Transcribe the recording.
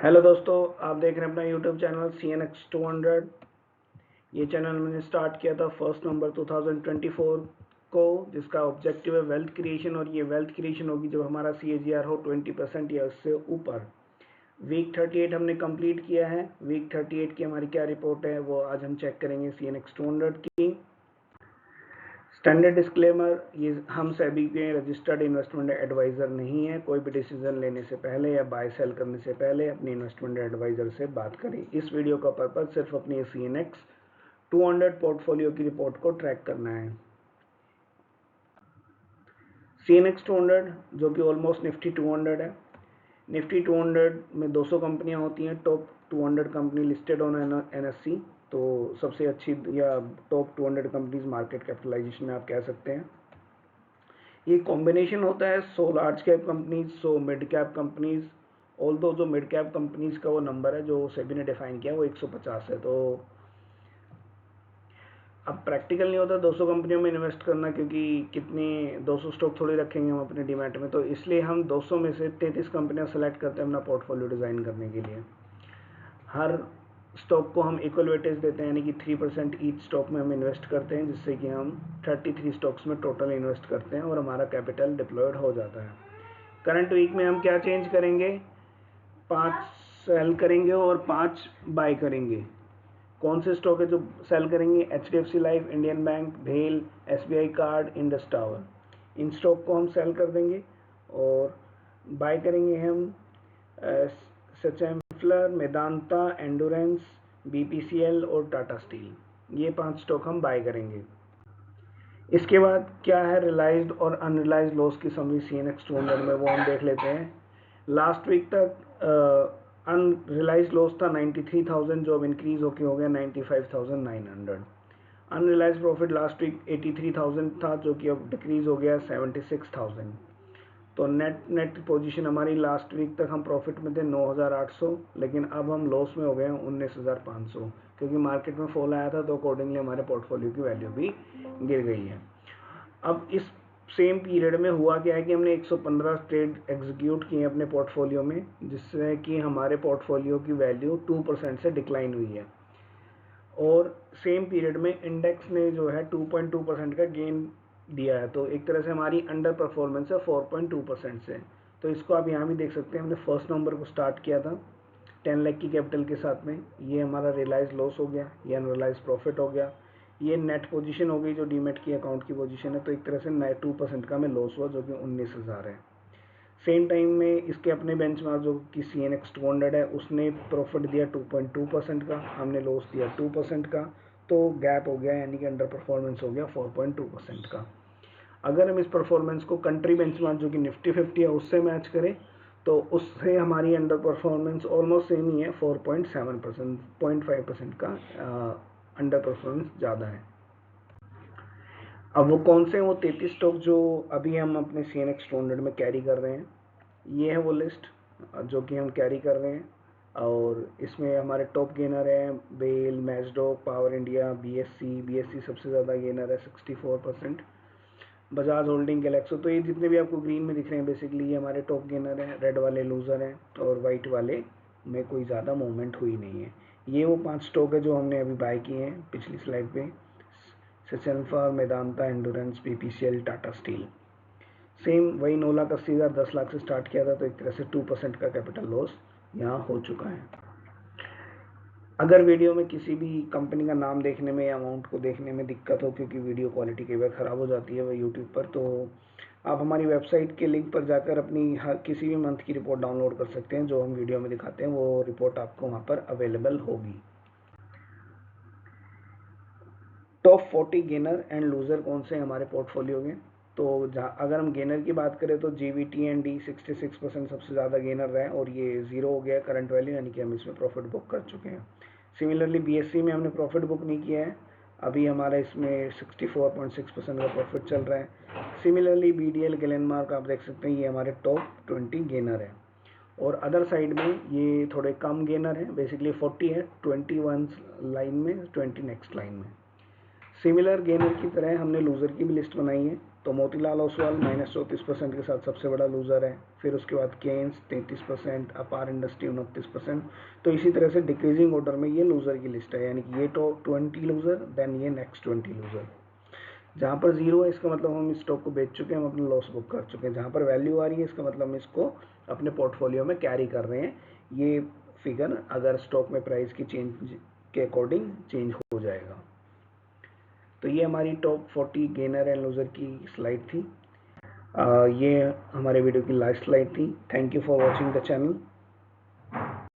Hello दोस्तों, आप देख रहे हैं अपना यूट्यूब चैनल CNX 200। ये चैनल मैंने स्टार्ट किया था 1 नवंबर 2024 को, जिसका ऑब्जेक्टिव है वेल्थ क्रिएशन। और ये वेल्थ क्रिएशन होगी जब हमारा CAGR हो 20% या उससे ऊपर। वीक 38 हमने कंप्लीट किया है। वीक 38 की हमारी क्या रिपोर्ट है वो आज हम चेक करेंगे CNX 200 की। स्टैंडर्ड डिस्क्लेमर, ये हम सेबी के रजिस्टर्ड इन्वेस्टमेंट एडवाइज़र नहीं है। कोई भी डिसीजन लेने से पहले या बाय सेल करने से पहले अपने इन्वेस्टमेंट एडवाइज़र से बात करें। इस वीडियो का पर्पज़ सिर्फ अपनी CNX 200 पोर्टफोलियो की रिपोर्ट को ट्रैक करना है। CNX 200 जो कि ऑलमोस्ट निफ्टी 200 है। निफ्टी 200 में 200 कंपनियां होती हैं। Top 200 company listed on NSE। तो सबसे अच्छी या टॉप 200 कंपनीज मार्केट कैपिटलाइजेशन में आप कह सकते हैं। ये कॉम्बिनेशन होता है 100 large cap companies, 100 mid cap companies. All दो जो मिड कैप कंपनीज का वो नंबर है जो सेबी ने डिफाइन किया वो 150 है। तो अब प्रैक्टिकल नहीं होता 200 कंपनियों में इन्वेस्ट करना, क्योंकि कितनी 200 स्टॉक थोड़ी रखेंगे हम अपने डीमैट में। तो इसलिए हम 200 में से 33 कंपनियां सेलेक्ट करते हैं अपना पोर्टफोलियो डिज़ाइन करने के लिए। हर स्टॉक को हम इक्वल वेटेज देते हैं, यानी कि 3% ईच स्टॉक में हम इन्वेस्ट करते हैं, जिससे कि हम 33 स्टॉक्स में टोटल इन्वेस्ट करते हैं और हमारा कैपिटल डिप्लॉयड हो जाता है। करंट वीक में हम क्या चेंज करेंगे? 5 सेल करेंगे और 5 बाय करेंगे। कौन से स्टॉक है जो सेल करेंगे? HDFC लाइफ, इंडियन बैंक, भेल, SBI card, Indus tower. In stock को हम सेल कर देंगे और बाय करेंगे हम सचेम फ्लर, मेदांता, एंडोरेंस, BPCL और टाटा स्टील। ये 5 स्टॉक हम बाय करेंगे। इसके बाद क्या है रियलाइज्ड और अनरियलाइज्ड लॉस की समरी CNX 200 में, वो हम देख लेते हैं। लास्ट वीक तक अनरियलाइज्ड लॉस था 93,000, जो अब इंक्रीज होके हो गया 95,900। अनरियलाइज्ड प्रॉफिट लास्ट वीक 83,000 था, जो कि अब डिक्रीज हो गया 76,000। तो नेट पोजीशन हमारी लास्ट वीक तक हम प्रॉफिट में थे 9,800, लेकिन अब हम लॉस में हो गए हैं 19,500, क्योंकि मार्केट में फॉल आया था तो अकॉर्डिंगली हमारे पोर्टफोलियो की वैल्यू भी गिर गई है। अब इस सेम पीरियड में हुआ क्या है कि हमने 115 ट्रेड एग्जीक्यूट किए अपने पोर्टफोलियो में, जिससे कि हमारे पोर्टफोलियो की वैल्यू 2% से डिक्लाइन हुई है। और सेम पीरियड में इंडेक्स ने जो है 2.2% का गेन दिया है। तो एक तरह से हमारी अंडर परफॉर्मेंस है 4.2% से। तो इसको आप यहाँ भी देख सकते हैं, हमने 1 नवंबर को स्टार्ट किया था 10 लाख की कैपिटल के साथ में। ये हमारा रियलाइज लॉस हो गया, ये अनरियलाइज प्रॉफिट हो गया, ये नेट पोजीशन हो गई जो डीमेट की अकाउंट की पोजीशन है। तो एक तरह से 2% का हमें लॉस हुआ, जो कि 19,000 है। सेम टाइम में इसके अपने बेंचमार्क जो कि CNX 200 है, उसने प्रॉफिट दिया 2.2% का, हमने लॉस दिया 2% का। तो गैप हो गया, यानी कि अंडर परफॉर्मेंस हो गया 4.2% का। अगर हम इस परफॉर्मेंस को कंट्री बेंचमार्क जो कि निफ्टी 50 है उससे मैच करें, तो उससे हमारी अंडर परफॉर्मेंस ऑलमोस्ट सेम ही है, 4.7%, 0.5% का अंडर परफॉर्मेंस ज़्यादा है। अब वो कौन से हैं वो 33 स्टॉक जो अभी हम अपने CNX 200 में कैरी कर रहे हैं? ये है वो लिस्ट जो कि हम कैरी कर रहे हैं। और इसमें हमारे टॉप गेनर हैं बेल, मैजडॉक, पावर इंडिया, BSC सबसे ज़्यादा गेनर है 64%, बजाज होल्डिंग, गैलेक्सो। तो ये जितने भी आपको ग्रीन में दिख रहे हैं बेसिकली ये हमारे टॉप गेनर हैं, रेड वाले लूज़र हैं और वाइट वाले में कोई ज़्यादा मूवमेंट हुई नहीं है। ये वो 5 स्टॉक है जो हमने अभी बाय किए हैं पिछली स्लाइड पे: सचेनफा, Medanta, Endurance, BPCL, Tata steel. Same वही 9,80,000 10 लाख से स्टार्ट किया था, तो एक तरह से 2% का कैपिटल लॉस यहाँ हो चुका है। अगर वीडियो में किसी भी कंपनी का नाम देखने में या अमाउंट को देखने में दिक्कत हो, क्योंकि वीडियो क्वालिटी कई बार ख़राब हो जाती है वह यूट्यूब पर, तो आप हमारी वेबसाइट के लिंक पर जाकर अपनी हर किसी भी मंथ की रिपोर्ट डाउनलोड कर सकते हैं। जो हम वीडियो में दिखाते हैं वो रिपोर्ट आपको वहाँ पर अवेलेबल होगी। टॉप 40 गेनर एंड लूज़र कौन से हैं हमारे पोर्टफोलियो में? तो अगर हम गेनर की बात करें तो GVTND 66% सबसे ज़्यादा गेनर रहा है और ये ज़ीरो हो गया करंट वैल्यू, यानी कि हम इसमें प्रॉफिट बुक कर चुके हैं। सिमिलरली BSC में हमने प्रॉफिट बुक नहीं किया है, अभी हमारा इसमें 64.6% का प्रॉफिट चल रहा है। सिमिलरली BDL, ग्लेनमार्क आप देख सकते हैं, ये हमारे टॉप 20 गेनर है। और अदर साइड में ये थोड़े कम गेनर हैं, बेसिकली 40 है, 21 लाइन में, 20 नेक्स्ट लाइन में। सिमिलर गेनर की तरह हमने लूज़र की भी लिस्ट बनाई है। तो मोतीलाल ओसवाल -34% के साथ सबसे बड़ा लूज़र है। फिर उसके बाद केन्स 33%, अपार इंडस्ट्री 29%। तो इसी तरह से डिक्रीजिंग ऑर्डर में ये लूज़र की लिस्ट है, यानी कि ये तो 20 लूज़र, देन ये नेक्स्ट 20 लूज़र। जहाँ पर जीरो है इसका मतलब हम इस स्टॉक को बेच चुके हैं, हम अपना लॉस बुक कर चुके हैं। जहाँ पर वैल्यू आ रही है इसका मतलब हम इसको अपने पोर्टफोलियो में कैरी कर रहे हैं। ये फिगर अगर स्टॉक में प्राइस की चेंज के अकॉर्डिंग चेंज हो जाएगा। तो ये हमारी टॉप 40 गेनर एंड लूज़र की स्लाइड थी। ये हमारे वीडियो की लास्ट स्लाइड थी। Thank you for watching the channel.